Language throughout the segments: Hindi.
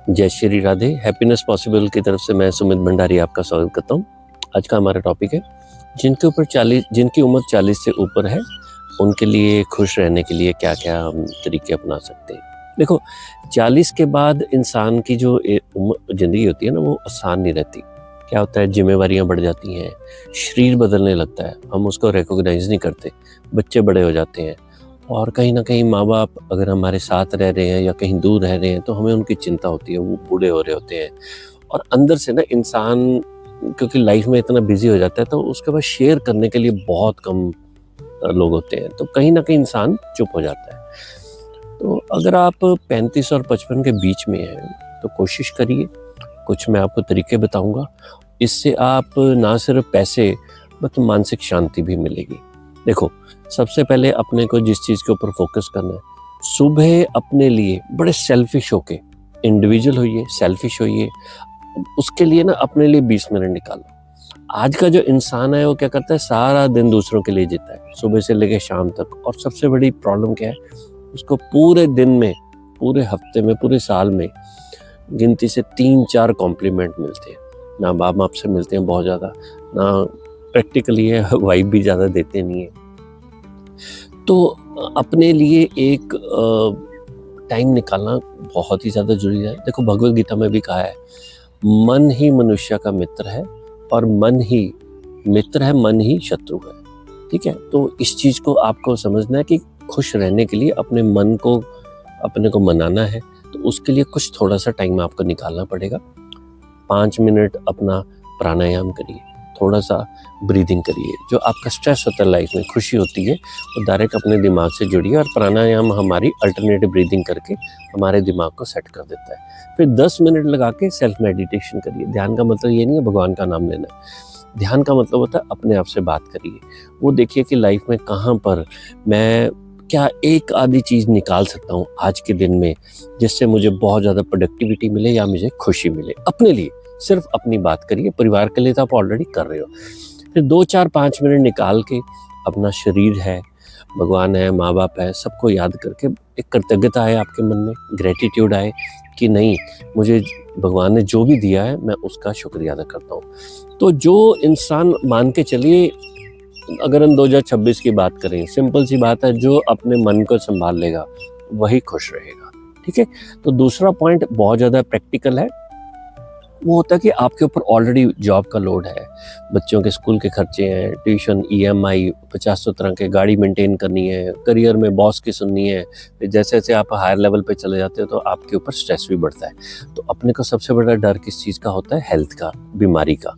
जय श्री राधे। हैप्पीनेस पॉसिबल की तरफ से मैं सुमित भंडारी आपका स्वागत करता हूँ। आज का हमारा टॉपिक है जिनकी उम्र 40 से ऊपर है उनके लिए खुश रहने के लिए क्या क्या हम तरीके अपना सकते हैं। देखो, 40 के बाद इंसान की जो ज़िंदगी होती है ना, वो आसान नहीं रहती। क्या होता है, जिम्मेवारियाँ बढ़ जाती हैं, शरीर बदलने लगता है, हम उसको रिकॉग्नाइज नहीं करते, बच्चे बड़े हो जाते हैं और कहीं ना कहीं माँ बाप अगर हमारे साथ रह रहे हैं या कहीं दूर रह रहे हैं तो हमें उनकी चिंता होती है, वो बूढ़े हो रहे होते हैं। और अंदर से ना इंसान क्योंकि लाइफ में इतना बिजी हो जाता है तो उसके पास शेयर करने के लिए बहुत कम लोग होते हैं, तो कहीं ना कहीं इंसान चुप हो जाता है। तो अगर आप 35 और 55 के बीच में हैं तो कोशिश करिए, कुछ मैं आपको तरीके बताऊंगा, इससे आप ना सिर्फ पैसे बल्कि मानसिक शांति भी मिलेगी। देखो, सबसे पहले अपने को जिस चीज़ के ऊपर फोकस करना है, सुबह अपने लिए बड़े सेल्फिश होके, इंडिविजुअल होइए, सेल्फिश होइए, उसके लिए ना अपने लिए 20 मिनट निकालो। आज का जो इंसान है वो क्या करता है, सारा दिन दूसरों के लिए जीता है, सुबह से लेकर शाम तक। और सबसे बड़ी प्रॉब्लम क्या है, उसको पूरे दिन में, पूरे हफ्ते में, पूरे साल में गिनती से 3-4 कॉम्प्लीमेंट मिलते हैं। ना बाप बाप से मिलते हैं बहुत ज़्यादा, ना प्रैक्टिकली है, वाइब भी ज़्यादा देते नहीं है। तो अपने लिए एक टाइम निकालना बहुत ही ज़्यादा जरूरी है। देखो, भगवद गीता में भी कहा है, मन ही मनुष्य का मित्र है और मन ही मित्र है, मन ही शत्रु है। ठीक है, तो इस चीज़ को आपको समझना है कि खुश रहने के लिए अपने मन को, अपने को मनाना है, तो उसके लिए कुछ थोड़ा सा टाइम आपको निकालना पड़ेगा। 5 मिनट अपना प्राणायाम करिए, थोड़ा सा ब्रीदिंग करिए। जो आपका स्ट्रेस होता है लाइफ में, खुशी होती है, वो डायरेक्ट अपने दिमाग से जुड़िए और प्राणायाम हमारी अल्टरनेटिव ब्रीदिंग करके हमारे दिमाग को सेट कर देता है। फिर 10 मिनट लगा के सेल्फ मेडिटेशन करिए। ध्यान का मतलब ये नहीं है भगवान का नाम लेना है, ध्यान का मतलब होता है अपने आप से बात करिए। वो देखिए कि लाइफ में कहाँ पर मैं क्या एक आधी चीज़ निकाल सकता हूँ आज के दिन में जिससे मुझे बहुत ज़्यादा प्रोडक्टिविटी मिले या मुझे खुशी मिले। अपने लिए सिर्फ अपनी बात करिए, परिवार के लिए तो आप ऑलरेडी कर रहे हो। फिर 2-4-5 मिनट निकाल के अपना शरीर है, भगवान है, माँ बाप है, सबको याद करके एक कृतज्ञता आए आपके मन में, ग्रेटिट्यूड आए कि नहीं, मुझे भगवान ने जो भी दिया है मैं उसका शुक्रिया अदा करता हूँ। तो जो इंसान, मान के चलिए अगर हम 2026 की बात करें, सिंपल सी बात है, जो अपने मन को संभाल लेगा वही खुश रहेगा। ठीक है, तो दूसरा पॉइंट बहुत ज़्यादा प्रैक्टिकल है, वो होता है कि आपके ऊपर ऑलरेडी जॉब का लोड है, बच्चों के स्कूल के खर्चे हैं, ट्यूशन, EMI, 50 तरह के, गाड़ी मेंटेन करनी है, करियर में बॉस की सुननी है। फिर जैसे जैसे आप हायर लेवल पे चले जाते हो तो आपके ऊपर स्ट्रेस भी बढ़ता है। तो अपने को सबसे बड़ा डर किस चीज़ का होता है, हेल्थ का, बीमारी का।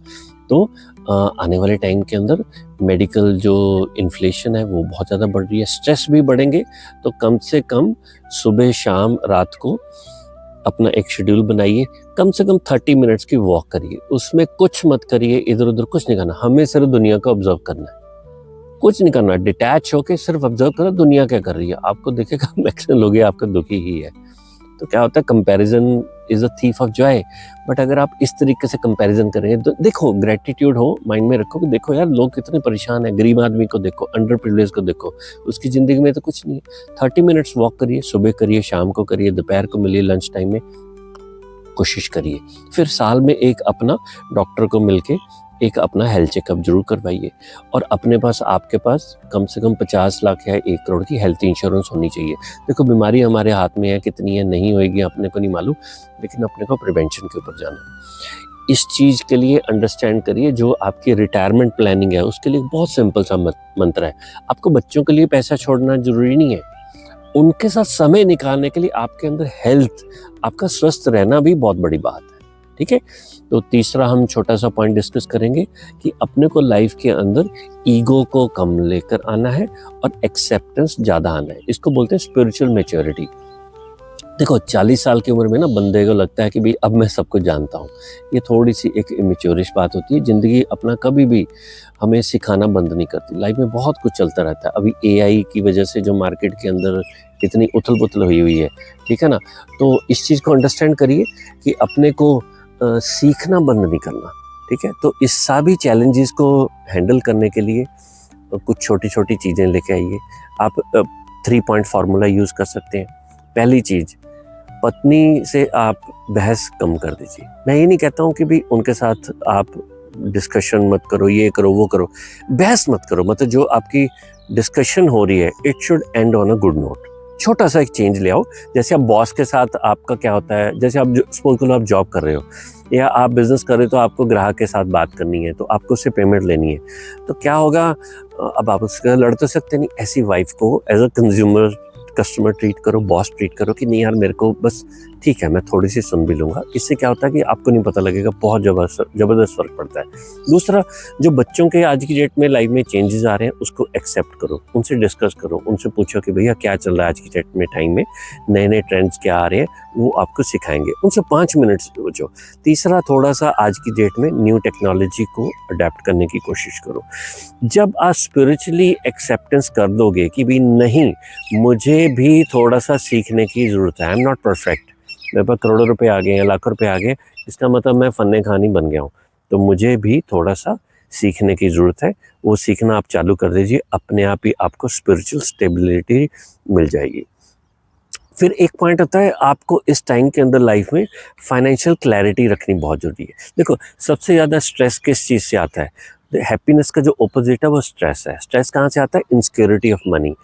तो आने वाले टाइम के अंदर मेडिकल जो इन्फ्लेशन है वो बहुत ज़्यादा बढ़ रही है, स्ट्रेस भी बढ़ेंगे। तो कम से कम सुबह शाम रात को अपना एक शेड्यूल बनाइए, कम से कम 30 मिनट्स की वॉक करिए। उसमें कुछ मत करिए, इधर उधर कुछ नहीं करना, हमें सिर्फ दुनिया को ऑब्जर्व करना है, कुछ नहीं करना, डिटैच होके सिर्फ ऑब्जर्व करो दुनिया क्या कर रही है। आपको देखेगा मैक्सिमम लोग आपका दुखी ही है। तो क्या होता है, comparison is a thief of Joy. But अगर आप इस तरीके से कंपैरिजन करेंगे तो देखो, ग्रेटिट्यूड हो, माइंड में रखो कि देखो यार, लोग कितने परेशान हैं, गरीब आदमी को देखो, अंडर प्रिविलेज को देखो, उसकी ज़िंदगी में तो कुछ नहीं है। 30 मिनट्स वॉक करिए, सुबह करिए, शाम को करिए, दोपहर को मिलिए, लंच टाइम में कोशिश करिए। फिर साल में एक अपना डॉक्टर को मिलके एक अपना हेल्थ चेकअप जरूर करवाइए। और अपने पास, आपके पास कम से कम 50 लाख या 1 करोड़ की हेल्थ इंश्योरेंस होनी चाहिए। देखो, बीमारी हमारे हाथ में है, कितनी है नहीं होएगी अपने को नहीं मालूम, लेकिन अपने को प्रिवेंशन के ऊपर जाना है। इस चीज़ के लिए अंडरस्टैंड करिए, जो आपकी रिटायरमेंट प्लानिंग है उसके लिए बहुत सिंपल सा मंत्र है। आपको बच्चों के लिए पैसा छोड़ना जरूरी नहीं है, उनके साथ समय निकालने के लिए आपके अंदर हेल्थ, आपका स्वस्थ रहना भी बहुत बड़ी बात है। ठीक है, तो तीसरा हम छोटा सा पॉइंट डिस्कस करेंगे कि अपने को लाइफ के अंदर ईगो को कम लेकर आना है और एक्सेप्टेंस ज़्यादा आना है। इसको बोलते हैं स्पिरिचुअल मैच्योरिटी। देखो, 40 साल की उम्र में ना बंदे को लगता है कि भाई अब मैं सब कुछ जानता हूँ। ये थोड़ी सी एक इमेच्योरिश बात होती है। ज़िंदगी अपना कभी भी हमें सिखाना बंद नहीं करती, लाइफ में बहुत कुछ चलता रहता है। अभी AI की वजह से जो मार्केट के अंदर इतनी उथल पुथल हुई है, ठीक है ना, तो इस चीज़ को अंडरस्टैंड करिए कि अपने को सीखना बंद नहीं करना। ठीक है, तो इस सभी चैलेंजेस को हैंडल करने के लिए कुछ छोटी छोटी चीज़ें लेके आइए। आप 3 पॉइंट फार्मूला यूज़ कर सकते हैं। पहली चीज़, पत्नी से आप बहस कम कर दीजिए। मैं ये नहीं कहता हूँ कि भी उनके साथ आप डिस्कशन मत करो, ये करो, वो करो, बहस मत करो। मतलब जो आपकी डिस्कशन हो रही है, it should and on a good note. छोटा सा एक चेंज ले आओ। जैसे आप बॉस के साथ आपका क्या होता है, जैसे आप सपोज करो आप जॉब कर रहे हो या आप बिजनेस कर रहे हो, तो आपको ग्राहक के साथ बात करनी है, तो आपको उससे पेमेंट लेनी है। तो क्या होगा, अब आप उसके साथ लड़ तो सकते नहीं। ऐसी वाइफ को as a consumer customer treat करो, बॉस ट्रीट करो कि नहीं यार मेरे को बस ठीक है, मैं थोड़ी सी सुन भी लूंगा। इससे क्या होता है कि आपको नहीं पता लगेगा, बहुत जबरदस्त फर्क पड़ता है। दूसरा, जो बच्चों के आज की डेट में लाइफ में चेंजेस आ रहे हैं उसको एक्सेप्ट करो, उनसे डिस्कस करो, उनसे पूछो कि भैया क्या चल रहा है आज की डेट में, टाइम में नए नए ट्रेंड्स क्या आ रहे हैं, वो आपको सिखाएंगे। उनसे 5 मिनट पूछो। तीसरा, थोड़ा सा आज की डेट में न्यू टेक्नोलॉजी को अडेप्ट करने की कोशिश करो। जब आप स्पिरिचुअली एक्सेप्टेंस कर दोगे कि भी नहीं, मुझे भी थोड़ा सा सीखने की ज़रूरत है, आई एम नॉट परफेक्ट, मेरे पास करोड़ों रुपए आ गए या लाखों रुपए आ गए, इसका मतलब मैं फन्ने खानी बन गया हूँ, तो मुझे भी थोड़ा सा सीखने की ज़रूरत है। वो सीखना आप चालू कर दीजिए, अपने आप ही आपको स्पिरिचुअल स्टेबिलिटी मिल जाएगी। फिर एक पॉइंट होता है, आपको इस टाइम के अंदर लाइफ में फाइनेंशियल क्लैरिटी रखनी बहुत ज़रूरी है। देखो, सबसे ज़्यादा स्ट्रेस किस चीज़ से आता है? हैप्पीनेस का जो ऑपोजिट है वो स्ट्रेस है। स्ट्रेस कहाँ से आता है? Insecurity of money.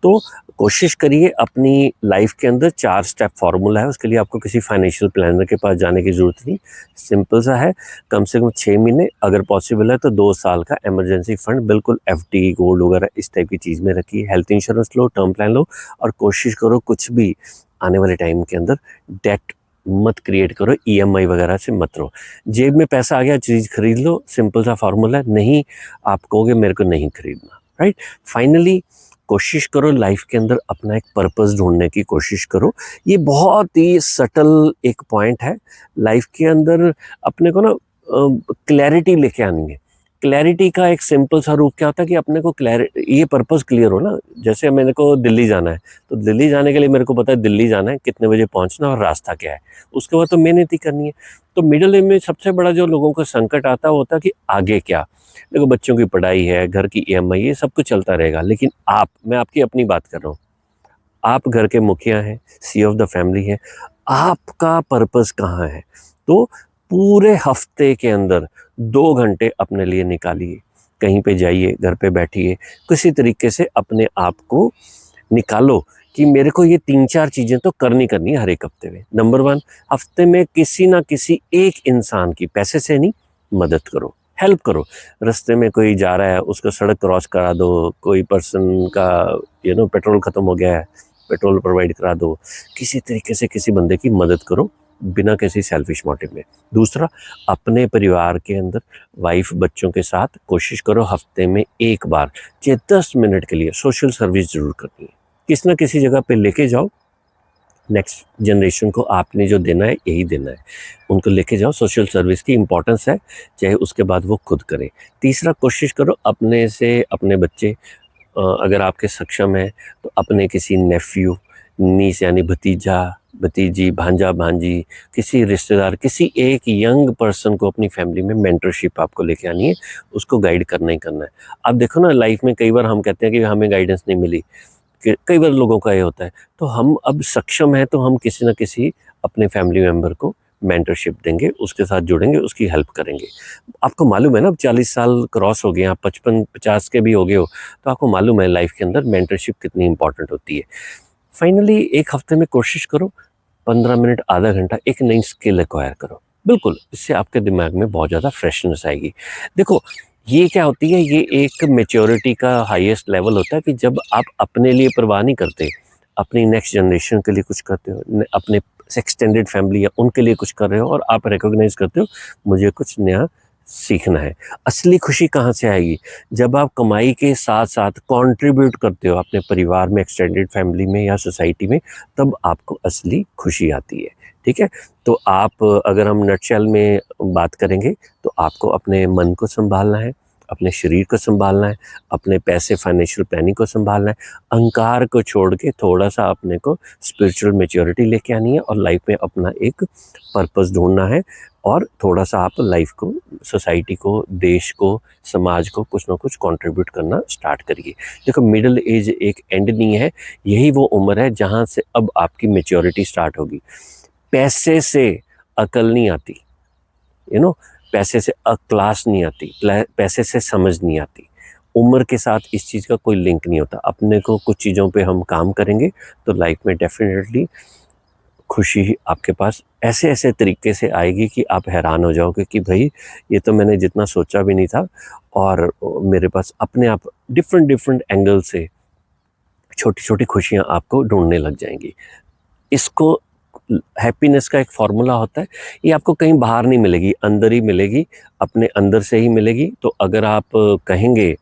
तो कोशिश करिए अपनी लाइफ के अंदर 4 स्टेप फार्मूला है, उसके लिए आपको किसी फाइनेंशियल प्लानर के पास जाने की ज़रूरत नहीं। सिंपल सा है, कम से कम 6 महीने, अगर पॉसिबल है तो 2 साल का इमरजेंसी फंड, बिल्कुल एफडी, गोल्ड वगैरह इस टाइप की चीज़ में रखिए। हेल्थ इंश्योरेंस लो, टर्म प्लान लो, और कोशिश करो कुछ भी आने वाले टाइम के अंदर डेट मत क्रिएट करो, ईएमआई वगैरह से मत रहो। जेब में पैसा आ गया, चीज़ खरीद लो, सिंपल सा फार्मूला है। नहीं, आप कहोगे मेरे को नहीं खरीदना, राइट। फाइनली कोशिश करो लाइफ के अंदर अपना एक पर्पस ढूंढने की कोशिश करो। ये बहुत ही सटल एक पॉइंट है लाइफ के अंदर। अपने को ना क्लैरिटी लेके आनी है। क्लैरिटी का एक सिंपल सा रूप क्या होता है कि अपने को ये पर्पस क्लियर हो ना। जैसे मेरे को दिल्ली जाना है, तो दिल्ली जाने के लिए मेरे को पता है दिल्ली जाना है, कितने बजे पहुंचना और रास्ता क्या है। उसके बाद तो मेहनत ही करनी है। तो मिडिल एज में सबसे बड़ा जो लोगों को संकट आता है वो होता है कि आगे क्या। देखो, बच्चों की पढ़ाई है, घर की ईएमआई, ये सब कुछ चलता रहेगा, लेकिन मैं आपकी अपनी बात कर रहा हूँ, आप घर के मुखिया हैं, सी ऑफ द फैमिली है, आपका पर्पस कहाँ है? तो पूरे हफ्ते के अंदर 2 घंटे अपने लिए निकालिए, कहीं पे जाइए, घर पे बैठिए, किसी तरीके से अपने आप को निकालो कि मेरे को ये 3-4 चीज़ें तो करनी है हर एक हफ्ते में। नंबर 1, हफ्ते में किसी ना किसी एक इंसान की, पैसे से नहीं, मदद करो, हेल्प करो। रास्ते में कोई जा रहा है, उसको सड़क क्रॉस करा दो, कोई पर्सन का पेट्रोल ख़त्म हो गया है, पेट्रोल प्रोवाइड करा दो। किसी तरीके से किसी बंदे की मदद करो, बिना किसी सेल्फिश मोटिव में। दूसरा, अपने परिवार के अंदर वाइफ बच्चों के साथ कोशिश करो हफ्ते में एक बार, चाहे 10 मिनट के लिए सोशल सर्विस ज़रूर करनी है। किसी ना किसी जगह पे लेके जाओ, नेक्स्ट जनरेशन को आपने जो देना है यही देना है, उनको लेके जाओ। सोशल सर्विस की इम्पोर्टेंस है, चाहे उसके बाद वो खुद करें। तीसरा, कोशिश करो अपने से अपने बच्चे, अगर आपके सक्षम है तो अपने किसी नेफ्यू, नीस यानी भतीजा, भतीजी, भांजा, भांजी, किसी रिश्तेदार, किसी एक यंग पर्सन को अपनी फैमिली में मेंटरशिप आपको लेके आनी है, उसको गाइड करना ही करना है। अब देखो ना, लाइफ में कई बार हम कहते हैं कि हमें गाइडेंस नहीं मिली, कि कई बार लोगों का ये होता है, तो हम अब सक्षम हैं तो हम किसी न किसी अपने फैमिली मेंबर को मेंटरशिप देंगे, उसके साथ जुड़ेंगे, उसकी हेल्प करेंगे। आपको मालूम है ना, अब 40 साल क्रॉस हो गए, आप 55-50 के भी हो गए हो, तो आपको मालूम है लाइफ के अंदर मेंटरशिप कितनी इंपॉर्टेंट होती है। फाइनली एक हफ्ते में कोशिश करो 15 मिनट, आधा घंटा एक नई स्किल एक्वायर करो। बिल्कुल, इससे आपके दिमाग में बहुत ज़्यादा फ्रेशनेस आएगी। देखो, ये क्या होती है, ये एक मैच्योरिटी का हाईएस्ट लेवल होता है कि जब आप अपने लिए परवाह नहीं करते, अपनी नेक्स्ट जनरेशन के लिए कुछ करते हो, अपने एक्सटेंडेड फैमिली या उनके लिए कुछ कर रहे हो, और आप रिकॉग्नाइज करते हो मुझे कुछ नया सीखना है। असली खुशी कहाँ से आएगी? जब आप कमाई के साथ साथ कंट्रीब्यूट करते हो अपने परिवार में, एक्सटेंडेड फैमिली में या सोसाइटी में, तब आपको असली खुशी आती है। ठीक है, तो आप, अगर हम नटशेल में बात करेंगे, तो आपको अपने मन को संभालना है, अपने शरीर को संभालना है, अपने पैसे फाइनेंशियल प्लानिंग को संभालना है, अहंकार को छोड़ के थोड़ा सा अपने को स्पिरिचुअल मैच्योरिटी लेके आनी है और लाइफ में अपना एक पर्पस ढूंढना है और थोड़ा सा आप लाइफ को, सोसाइटी को, देश को, समाज को कुछ ना कुछ कंट्रीब्यूट करना स्टार्ट करिए। देखो मिडिल एज एक एंड नहीं है, यही वो उम्र है जहाँ से अब आपकी मैच्योरिटी स्टार्ट होगी। पैसे से अकल नहीं आती, पैसे से क्लास नहीं आती, पैसे से समझ नहीं आती। उम्र के साथ इस चीज़ का कोई लिंक नहीं होता। अपने को कुछ चीज़ों पे हम काम करेंगे तो लाइफ में डेफिनेटली खुशी आपके पास ऐसे ऐसे तरीके से आएगी कि आप हैरान हो जाओगे कि भाई ये तो मैंने जितना सोचा भी नहीं था, और मेरे पास अपने आप डिफरेंट एंगल से छोटी छोटी खुशियाँ आपको ढूंढने लग जाएंगी। इसको हैप्पीनेस का एक फॉर्मूला होता है, ये आपको कहीं बाहर नहीं मिलेगी, अंदर ही मिलेगी, अपने अंदर से ही मिलेगी। तो अगर आप कहेंगे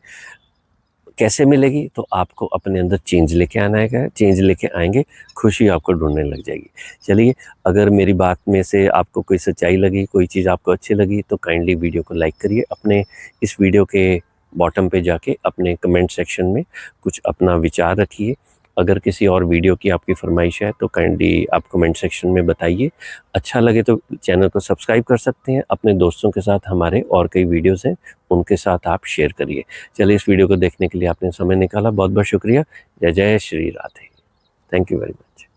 कैसे मिलेगी, तो आपको अपने अंदर चेंज लेके आना है, चेंज लेके आएंगे, खुशी आपको ढूंढने लग जाएगी। चलिए, अगर मेरी बात में से आपको कोई सच्चाई लगी, कोई चीज़ आपको अच्छी लगी, तो काइंडली वीडियो को लाइक करिए। अपने इस वीडियो के बॉटम पे जाके अपने कमेंट सेक्शन में कुछ अपना विचार रखिए। अगर किसी और वीडियो की आपकी फरमाइश है तो काइंडली आप कमेंट सेक्शन में बताइए। अच्छा लगे तो चैनल को सब्सक्राइब कर सकते हैं। अपने दोस्तों के साथ हमारे और कई वीडियोस हैं, उनके साथ आप शेयर करिए। चलिए, इस वीडियो को देखने के लिए आपने समय निकाला, बहुत बहुत शुक्रिया। जय जय Shri Radhe. Thank you very much.